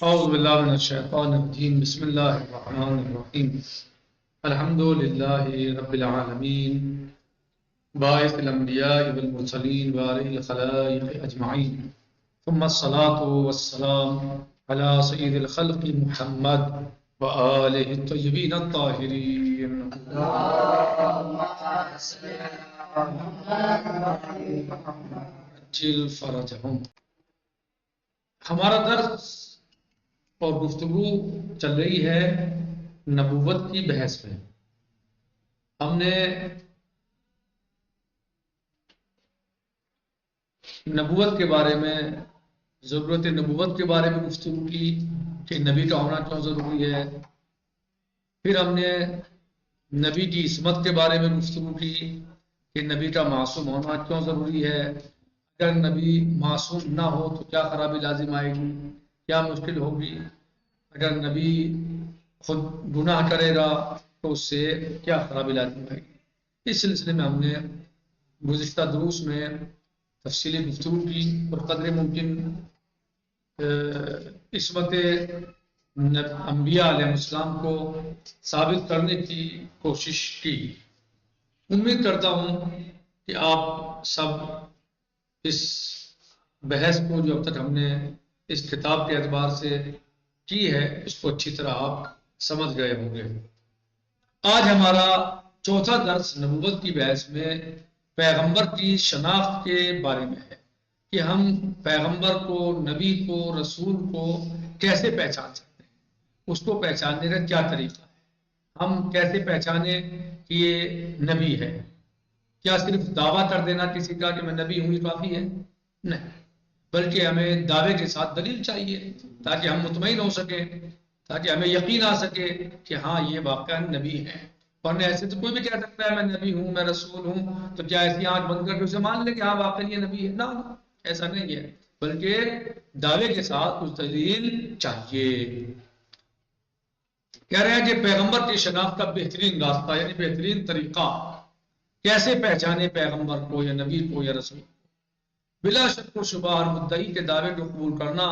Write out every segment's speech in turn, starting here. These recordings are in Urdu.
أعوذ بالله من الشيطان الرجيم بسم الله الرحمن الرحيم الحمد لله رب العالمين باعث الأنبياء والمرسلين وآله الخلائق أجمعين ثم الصلاة والسلام على سيد الخلق محمد وآله الطيبين الطاهرين عجل فرجهم. ہمارا درس اور گفتگو چل رہی ہے نبوت کی بحث میں. ہم نے نبوت کے بارے میں، ضرورت نبوت کے بارے میں گفتگو کی کہ نبی کا ہونا کیوں ضروری ہے. پھر ہم نے نبی کی عصمت کے بارے میں گفتگو کی کہ نبی کا معصوم ہونا کیوں ضروری ہے. اگر نبی معصوم نہ ہو تو کیا خرابی لازم آئے گی، کیا مشکل ہوگی. اگر نبی خود گناہ کرے گا تو اس سے کیا خرابی لازم آئے گی. اس سلسلے میں ہم نے گزشتہ دروس میں تفصیلی گفتگو کی اور قدر ممکن عصمت انبیاء علیہ السلام کو ثابت کرنے کی کوشش کی. امید کرتا ہوں کہ آپ سب اس بحث کو جو اب تک ہم نے اس کتاب کے اعتبار سے کی ہے اس کو اچھی طرح آپ سمجھ گئے ہوں گے. آج ہمارا چوتھا درس نبوت کی بحث میں پیغمبر کی شناخت کے بارے میں ہے کہ ہم پیغمبر کو، نبی کو، رسول کو کیسے پہچان سکتے ہیں. اس کو پہچاننے کا کیا طریقہ ہے. ہم کیسے پہچانے کہ یہ نبی ہے. کیا صرف دعویٰ کر دینا کسی کا کہ میں نبی ہوں یہ کافی ہے؟ نہیں، بلکہ ہمیں دعوے کے ساتھ دلیل چاہیے تاکہ ہم مطمئن ہو سکیں، تاکہ ہمیں یقین آ سکے کہ ہاں یہ واقعا نبی ہے. ورنہ ایسے تو کوئی بھی کہہ سکتا ہے میں نبی ہوں، میں رسول ہوں، تو کیا ایسی آنکھ بند کر کے اسے مان لیں کہ ہاں واقعا یہ نبی ہے؟ نہ، ایسا نہیں ہے، بلکہ دعوے کے ساتھ کچھ دلیل چاہیے. کہہ رہے ہیں کہ پیغمبر کی شناخت کا بہترین راستہ یعنی بہترین طریقہ کیسے پہچانے پیغمبر کو یا نبی کو یا رسول کو. بلا شک و شبہ ہر مدعی کے دعوے کو قبول کرنا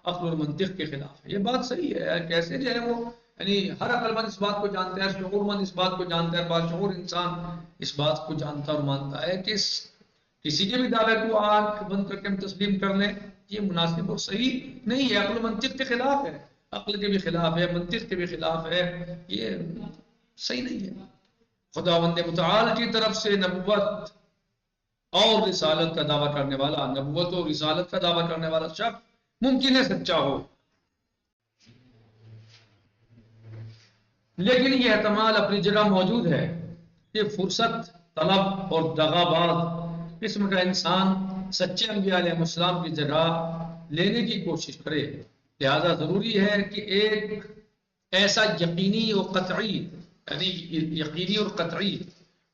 عقل اور منطق کے خلاف ہے. یہ بات صحیح ہے. کیسے جو ہے وہ یعنی ہر عقل مند اس بات کو جانتا ہے، شعور مند اس بات کو جانتا ہے، باشعور انسان اس بات کو جانتا اور مانتا ہے کہ کسی کے بھی دعوے کو آنکھ بند کر کے ہم تسلیم کر لیں یہ مناسب اور صحیح نہیں ہے. عقل و منطق کے خلاف ہے، عقل کے بھی خلاف ہے، منطق کے بھی خلاف ہے. یہ صحیح نہیں ہے. خداوند متعال کی طرف سے نبوت اور رسالت کا دعویٰ کرنے والا، نبوت اور رسالت کا دعویٰ کرنے والا شخص ممکن ہے سچا ہو، لیکن یہ احتمال اپنی جگہ موجود ہے کہ فرصت طلب اور دغاباز قسم کا انسان سچے انبیاء علیہ السلام کی جگہ لینے کی کوشش کرے. لہذا ضروری ہے کہ ایک ایسا یقینی اور قطعی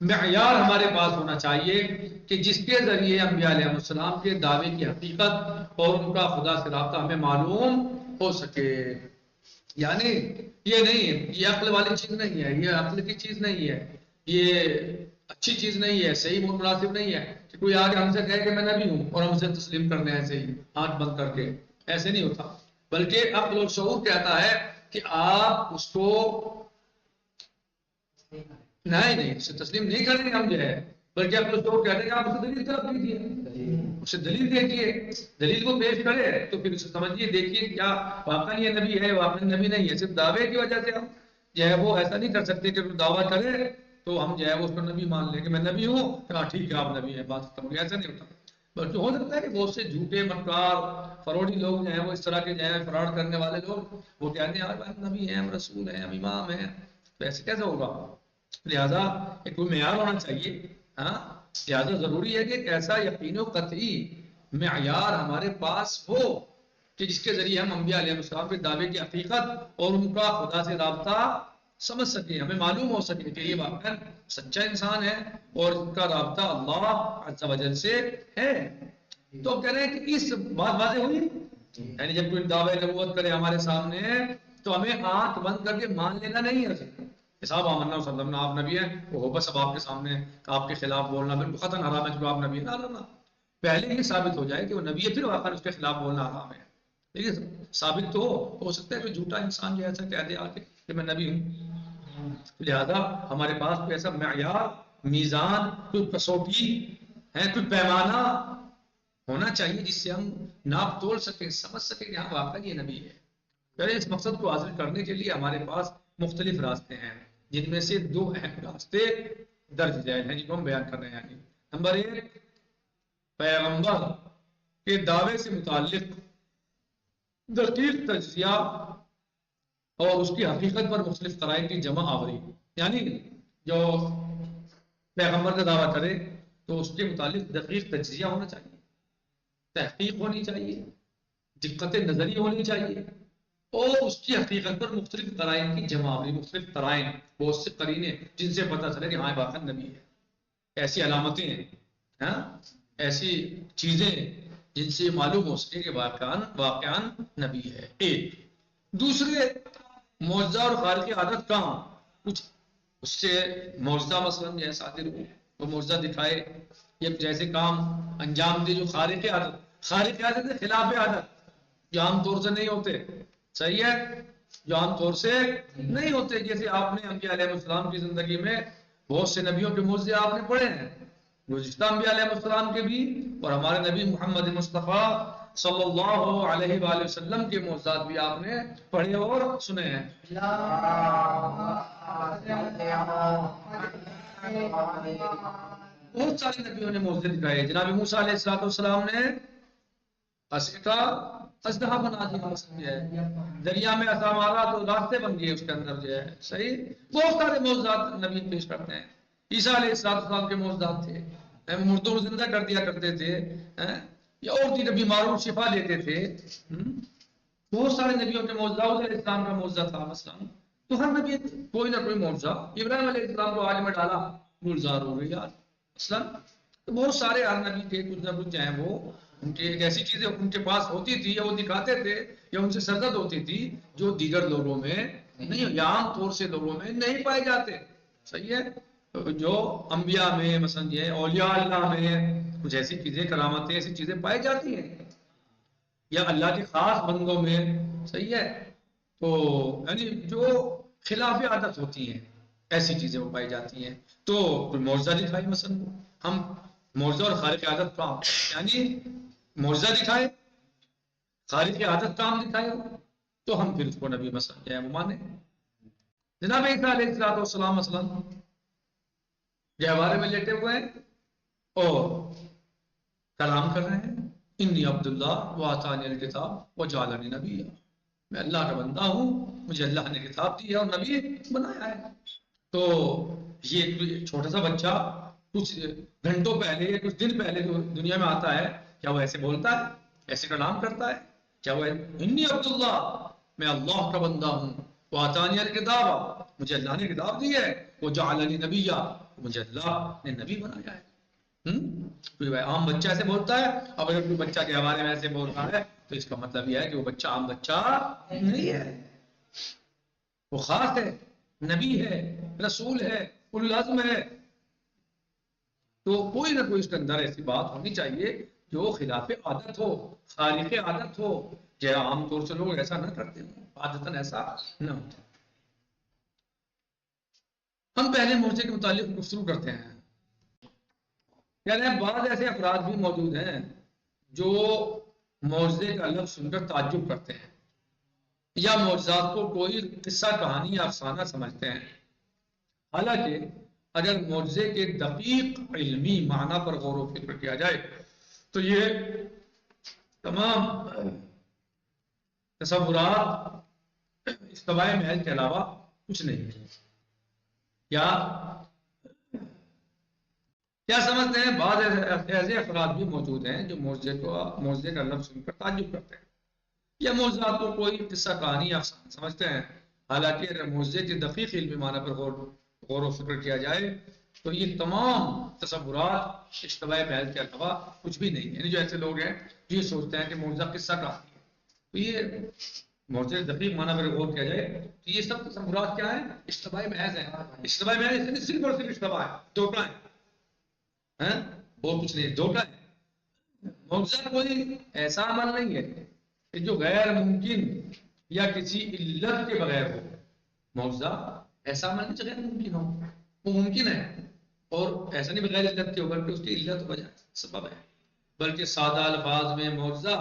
معیار ہمارے پاس ہونا چاہیے کہ جس کے ذریعے انبیاء علیہ السلام کے دعوے کی حقیقت اور ان کا خدا سے رابطہ ہمیں معلوم ہو سکے. یعنی یہ نہیں ہے، یہ عقل والی چیز نہیں ہے، یہ عقل کی چیز نہیں ہے، یہ اچھی چیز نہیں ہے، صحیح مناسب نہیں ہے کہ کوئی آگے ہم سے کہے کہ میں نبی ہوں اور ہم اسے تسلیم کر لیں ایسے ہی آنکھ بند کر کے. ایسے نہیں ہوتا، بلکہ عقل اور شعور کہتا ہے کہ آپ اس کو نہیں اسے تسلیم نہیں کریں گے ہم جو ہے، بلکہ عقل و شعور کہتے ہیں کہ آپ اسے دلیل طرف دیجیے، اسے دلیل دیکھیے، دلیل کو پیش کرے تو پھر اسے سمجھیے، دیکھیے کیا واقعا یہ نبی ہے، واقعا نبی نہیں ہے. صرف دعوے کی وجہ سے ہم جو ہے وہ ایسا نہیں کر سکتے کہ دعویٰ کرے تو ہم جو ہے وہ اس کو نبی مان لیں کہ میں نبی ہوں، ہاں ٹھیک ہے آپ نبی ہیں، بات ختم ہو گئی. ایسا نہیں ہوتا، بلکہ ہو سکتا ہے کہ بہت سے جھوٹے مکار فروڈی لوگ جو ہیں وہ اس طرح کے جو ہے فراڈ کرنے والے لوگ وہ کہتے ہیں یار ہم نبی ہیں، ہم رسول ہیں، ہم امام ہیں، تو ایسے کیسے ہوگا. لہذا ایک کوئی معیار ہونا چاہیے. ہاں، لہذا ضروری ہے کہ ایک ایسا یقین و قطعی معیار ہمارے پاس ہو کہ جس کے ذریعے ہم انبیاء علیہ السلام کے دعوے کی حقیقت اور ان کا خدا سے رابطہ سمجھ سکیں، ہمیں معلوم ہو سکے کہ یہ واقعا سچا انسان ہے اور ان کا رابطہ اللہ عز و جل سے ہے. تو کہہ رہے ہیں کہ اس بات واضح ہوئی، یعنی جب کوئی دعوے نبوت کرے ہمارے سامنے تو ہمیں آنکھ بند کر کے مان لینا نہیں ہے صاحب آمنا وسلم آپ نبی ہیں، وہ بس اب آپ کے سامنے آپ کے خلاف بولنا بالکل قطعاً حرام ہے، چلو آپ نبی ہیں. نہ پہلے یہ ثابت ہو جائے کہ وہ نبی ہے پھر واقعا اس کے خلاف بولنا حرام ہے. ٹھیک ہے، ثابت تو ہو سکتا ہے کہ جھوٹا انسان جو ایسا کہہ دے آ کے کہ میں نبی ہوں، لہذا ہمارے پاس کوئی ایسا معیار، میزان، کوئی کسوٹی ہے، کوئی پیمانہ ہونا چاہیے جس سے ہم ناپ تول سکیں، سمجھ سکیں کہ ہاں واقعی یہ نبی ہے۔ پہلے اس مقصد کو حاصل کرنے کے لیے ہمارے پاس مختلف راستے ہیں، جن میں سے دو اہم راستے درج ذیل ہیں جن کو ہم بیان کر رہے ہیں۔ نمبر ایک، پیغمبر کے دعوے سے متعلق دقیق تجزیہ اور اس کی حقیقت پر مختلف قرائن کی جمع آوری، یعنی جو پیغمبر کا دعویٰ کرے تو اس کے متعلق دقیق تجزیہ ہونا چاہیے، تحقیق ہونی چاہیے، دقت نظری ہونی چاہیے، اور اس کی حقیقت پر مختلف قرائن کی جمع آوری، مختلف قرائن، بہت سے قرینے جن سے پتہ چلے کہ ہاں واقعی نبی ہے، ایسی علامتیں ہیں، ہاں ایسی چیزیں جن سے معلوم ہو سکے کہ واقعاً نبی ہے۔ ایک دوسرے، معجزہ اور خارق عادت کہاں، کچھ اس سے معجزہ مثلاً جیسا صادر ہو، وہ معجزہ دکھائے یا جیسے کام انجام دے جو خارق عادت ہے، خلاف عادت جو عام طور سے نہیں ہوتے، صحیح ہے، جو عام طور سے نہیں ہوتے، جیسے آپ نے انبیاء علیہ السلام کی زندگی میں بہت سے نبیوں کے معجزے آپ نے پڑھے ہیں، گزشتہ انبیاء علیہ السلام کے بھی، اور ہمارے نبی محمد مصطفیٰ صلی اللہ علیہ وآلہ وسلم کے معجزات بھی آپ نے پڑھے اور سنے ہیں۔ بہت سارے نبیوں نے معجزے دکھائے، جناب موسیٰ علیہ السلام نے اژدہا بنا دیا، دریا میں عصا مارا تو راستے بن گئے اس کے اندر جو ہے، صحیح، بہت سارے معجزات نبی پیش کرتے ہیں۔ عیسیٰ علیہ السلام کے معجزات تھے، مردوں کو زندہ کر دیا کرتے تھے، یا اور دیگر بیماروں کو شفا دیتے تھے، بہت سارے نبیوں کے معجزات، داؤد علیہ السلام کا معجزہ تھا مثلا، تو ہر نبی کوئی نہ کوئی معجزہ، ابراہیم علیہ السلام کو آگ میں ڈالا گلزار ہو گئی یار مثلا، تو بہت سارے ہر نبی تھے، کچھ نہ کچھ چاہے وہ ان کی ایک ایسی چیزیں ان کے پاس ہوتی تھی یا وہ دکھاتے تھے یا ان سے سرزد ہوتی تھی جو دیگر لوگوں میں نہیں، یا عام طور سے لوگوں میں نہیں پائے جاتے، صحیح ہے، جو انبیاء میں مثلا یہ اولیاء اللہ میں کچھ ایسی چیزیں، کرامتیں، ایسی چیزیں پائی جاتی ہیں، یا اللہ کے خاص بندوں میں، صحیح ہے، تو یعنی جو خلاف عادت ہوتی ہیں ایسی چیزیں وہ پائی جاتی ہیں، تو کوئی معجزہ دکھائی مثلا، ہم معجزہ اور خارق عادت کام، یعنی معجزہ دکھائے، خارق عادت کام دکھائے تو ہم پھر اس کو نبی مثلا کیا ہے وہ مانے۔ جناب عیسیٰ علیہ السلام مثلا گہوارے میں لیٹے ہوئے ہیں اور کلام کر رہے ہیں، انی عبداللہ وآتانی الکتاب وجعلنی نبیا، میں اللہ کا بندہ ہوں، مجھے اللہ نے کتاب دی ہے اور نبی بنایا ہے۔ تو یہ چھوٹا سا بچہ کچھ گھنٹوں پہلے یا کچھ دن پہلے جو دنیا میں آتا ہے، کیا وہ ایسے بولتا ہے، ایسے کلام کرتا ہے؟ کیا وہ انی عبداللہ، میں اللہ کا بندہ ہوں، وآتانی الکتاب، مجھے اللہ نے کتاب دی ہے، وجعلنی نبیا، مجھے اللہ نے نبی بنایا ہے۔ کوئی عام بچہ ایسے بولتا ہے، اب اگر کوئی بچہ کے حوالے میں ایسے بول رہا ہے تو اس کا مطلب یہ ہے کہ وہ بچہ عام بچہ نہیں ہے، وہ خاص ہے، نبی ہے، رسول ہے، اولو العزم ہے، تو کوئی نہ کوئی اس کے اندر ایسی بات ہونی چاہیے جو خلاف عادت ہو، خارق عادت ہو، جو عام طور سے لوگ ایسا نہ کرتے ہوں، عادتاً ایسا نہ ہوتا۔ ہم پہلے معجزے کے متعلق گفتگو کرتے ہیں، یعنی بعض ایسے افراد بھی موجود ہیں جو معجزے کا لفظ سن کر تعجب کرتے ہیں یا معجزات کو کوئی قصہ کہانی یا افسانہ سمجھتے ہیں، حالانکہ اگر معجزے کے دقیق علمی معنی پر غور و فکر کیا جائے تو یہ تمام تصورات استواء محض کے علاوہ کچھ نہیں ہے۔ کیا سمجھتے ہیں؟ بعض ایسے افراد بھی موجود ہیں جو معجزے کا لفظ سن کر تعجب کرتے ہیں یا معجزات کو کوئی قصہ کہانی یا افسانہ سمجھتے ہیں، حالانکہ اگر معجزے کے دقیق علمی معنی پر غور و فکر کیا جائے تو یہ تمام تصورات استواء محض کے علاوہ کچھ بھی نہیں ہے۔ یعنی جو ایسے لوگ ہیں جو یہ سوچتے ہیں کہ معجزہ قصہ کہانی ہے، تو یہ معجزے دقیق معنی پر غور کیا جائے تو یہ سب تصورات کیا ہیں؟ استواء محض ہیں۔ استواء محض صرف اور صرف استواء ہے، دھوکہ ہے، اور کچھ نہیں، دھوکہ ہے۔ معجزہ کوئی ایسا عمل نہیں ہے، کہ جو غیر ممکن یا کسی علت کے بغیر ہو. معجزہ ایسا عمل نہیں جو غیر ممکن ہو، وہ ممکن ہے، اور ایسا نہیں بغیر علت کے ہو بلکہ اس کی علت وجہ سبب ہے. بلکہ سادہ الفاظ میں معجزہ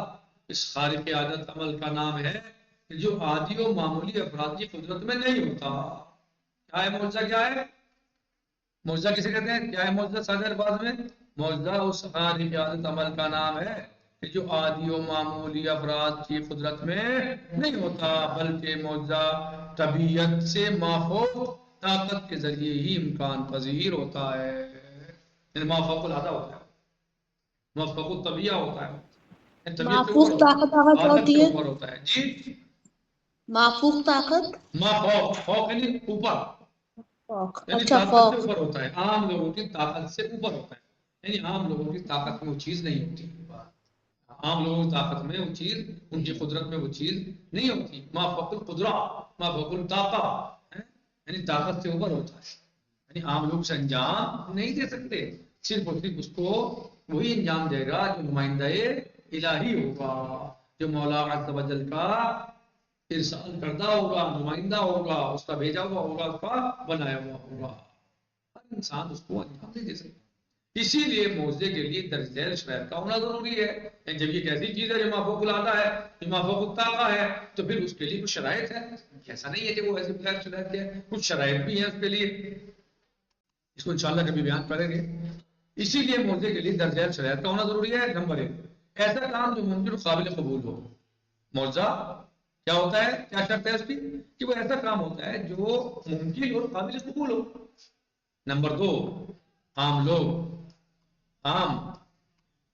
اس خارق عادت عمل کا نام ہے کہ جو عادی و معمولی افراد کی قدرت میں نہیں ہوتا. کیا ہے معجزہ؟ کیا ہے معجزہ؟ کسے کہتے ہیں؟ کیا ہے معجزہ سادہ الفاظ میں؟ معجزہ اس خارق عادت عمل کا نام ہے کہ جو عادی و معمولی افراد کی قدرت میں نہیں ہوتا، بلکہ معجزہ طبیعت سے مافوق طاقت کے ذریعے ہی امکان پذیر ہوتا ہے. یعنی مافوق العادہ ہوتا ہے، مافوق الطبیعہ ہوتا ہے، طبیعت سے اوپر مافوق طاقت ہوتا ہے، کیا عادت ہوتی سے ہے؟ اوپر ہوتا ہے. جی مافوق طاقت مافوق، فوق یعنی اوپر، فوق. یعنی اچھا طاقت سے فوق. اوپر ہوتا ہے، عام لوگوں کی طاقت سے اوپر ہوتا ہے. یعنی عام لوگوں کی طاقت میں وہ چیز نہیں ہوتی، عام لوگوں کی طاقت میں وہ چیز، ان کی قدرت میں وہ چیز نہیں ہوتی. ما فوق القدرہ، ما فوق الطاقہ، یعنی طاقت سے اوپر ہوتا ہے. یعنی عام لوگ سے انجام نہیں دے سکتے، صرف اور صرف اس کو وہی انجام دے گا جو نمائندہ الہی ہوگا، جو مولا عز و جل کا ارسال کردہ ہوگا، نمائندہ ہوگا، اس کا بھیجا ہوا ہوگا، اس کا بنایا ہوا ہوگا. ہر انسان اس کو انجام نہیں دے سکتا. اسی لیے معجزے کے لیے درج ذیل شرائط کا ہونا ضروری ہے. جب یہ ایک ایسی چیز ہے جو مافوق العادہ ہے، جو مافوق الطاقہ ہے، تو پھر اس کے لیے کچھ شرائط ہے. ایسا نہیں ہے کہ وہ ایسے بغیر شرائط کے، کچھ شرائط بھی ہیں اس کے لیے، اس کو انشاءاللہ کبھی بیان کریں گے. اسی لیے معجزے کے لیے درج ذیل شرائط کا ہونا ضروری ہے. نمبر 1، ایسا کام جو ممکن و قابل قبول ہو. معجزہ کیا ہوتا ہے؟ کیا شرط ہے اس کی؟ کہ وہ ایسا کام ہوتا ہے جو ممکن اور قابل قبول ہو. نمبر 2، عام لوگ، عام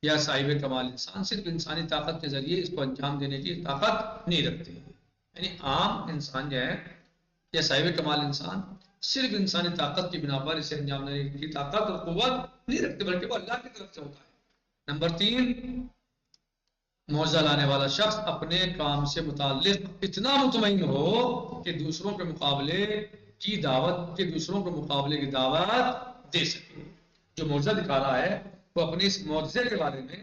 یا صاحب کمال انسان صرف انسانی طاقت کے ذریعے اس کو انجام دینے کی طاقت نہیں رکھتے. یعنی عام انسان جو ہے یا صاحب کمال انسان صرف انسانی طاقت کی بنا پر اسے انجام دینے کی طاقت اور قوت نہیں رکھتے، بلکہ وہ اللہ کی طرف سے ہوتا ہے. نمبر 3، معجزہ لانے والا شخص اپنے کام سے متعلق اتنا مطمئن ہو کہ دوسروں کے مقابلے کی دعوت دے سکے. جو معجزہ دکھا رہا ہے وہ اپنے اس معجزے کے بارے میں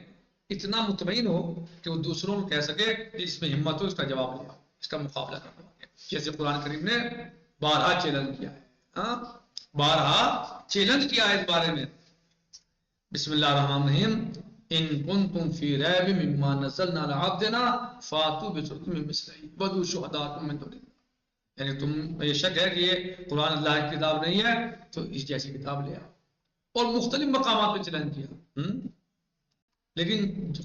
اتنا مطمئن ہو کہ وہ دوسروں کو کہہ سکے کہ اس میں ہمت ہو، اس کا جواب دیا، اس کا مقابلہ کرنا. جیسے قرآن کریم نے بارہا چیلنج کیا ہے، بارہا چیلنج کیا ہے اس بارے میں. بسم اللہ الرحمن الرحیم، ان کنتم فی ریب مما نزلنا علی عبدنا فاتوا بسورۃ من مثلہ وادعوا شہداءکم من دون اللہ. یعنی تم یہ شک ہے کہ یہ قرآن اللہ کی کتاب نہیں ہے تو اس جیسی کتاب لے آؤ. اور مختلف مقامات پہ چیلنج کیا، لیکن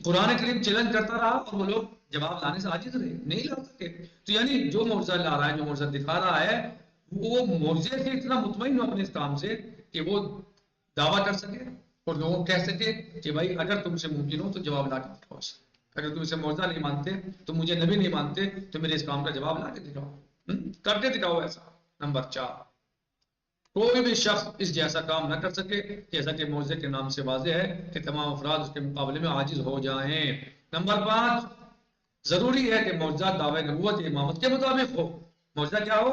قرآن کریم چیلنج کرتا رہا اور وہ لوگ جواب لانے سے عاجز رہے، نہیں لا سکے. تو یعنی جو معجزہ لا رہا ہے، جو معجزہ دکھا رہا ہے، وہ معجزے سے اتنا مطمئن ہو اپنے اس کام سے کہ وہ دعویٰ کر سکے اور لوگوں کو کہہ سکے کہ بھائی اگر تم سے ممکن ہو تو جواب لا کے دکھاؤ. اگر تم اسے معجزہ نہیں مانتے، تم مجھے نبی نہیں مانتے، تو میرے اس کام کا جواب لا کے دکھاؤ، کر کے دکھاؤ ایسا. نمبر 4، کوئی بھی شخص اس جیسا کام نہ کر سکے جیسا کہ معجزے کے نام سے واضح ہے کہ تمام افراد اس کے مقابلے میں عاجز ہو جائیں. نمبر 5، ضروری ہے کہ معجزہ دعوی نبوت یا امامت کے مطابق ہو. معجزہ کیا ہو؟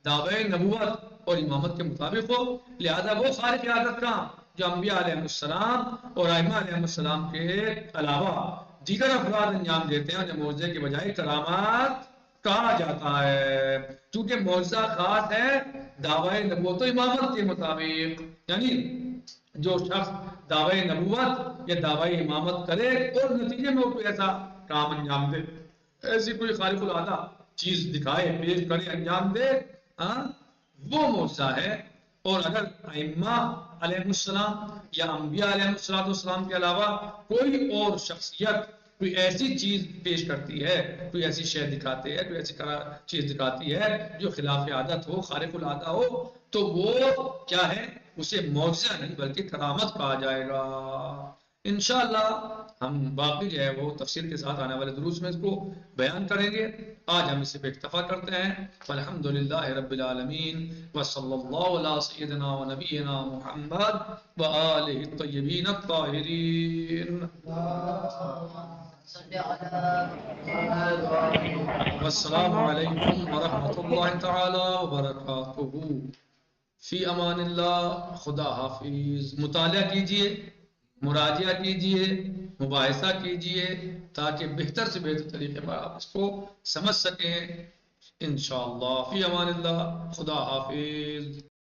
دعوی نبوت اور امامت کے مطابق ہو. لہذا وہ خارق عادت کام جو انبیاء علیہ السلام اور ائمہ علیہ السلام کے علاوہ دیگر افراد انجام دیتے ہیں، انہیں معجزے کے بجائے کرامات کہا جاتا ہے، کیونکہ معجزہ خاص ہے دعوی نبوت و امامت کے مطابق. یعنی جو شخص دعوی نبوت یا دعوی امامت کرے اور نتیجے میں وہ کوئی ایسا کام انجام دے، ایسی کوئی خارق العادہ چیز دکھائے، پیش کرے، انجام دے، وہ معجزہ ہے. اور اگر ائمہ علیہ السلام یا انبیاء علیہ السلام کے علاوہ کوئی اور شخصیت کوئی ایسی چیز پیش کرتی ہے، کوئی ایسی شے دکھاتے ہے، کوئی ایسی چیز دکھاتی ہے جو خلاف عادت ہو، خارق العادہ ہو، تو وہ کیا ہے؟ اسے معجزہ نہیں بلکہ کرامت کہا جائے گا. انشاءاللہ ہم باقی جو ہے وہ تفصیل کے ساتھ آنے والے دروس میں اس کو بیان کریں گے. آج ہم اسے پہ اکتفا کرتے ہیں. الحمدللہ رب العالمین وصلی اللہ علی سیدنا و نبینا محمد وآلہ الطیبین الطاہرین. والسلام علیکم ورحمۃ اللہ تعالی وبرکاتہ. فی امان اللہ. خدا حافظ. مطالعہ کیجئے، مراجعہ کیجئے، مباحثہ کیجئے تاکہ بہتر سے بہتر طریقے پر آپ اس کو سمجھ سکیں. انشاءاللہ فی امان اللہ. خدا حافظ.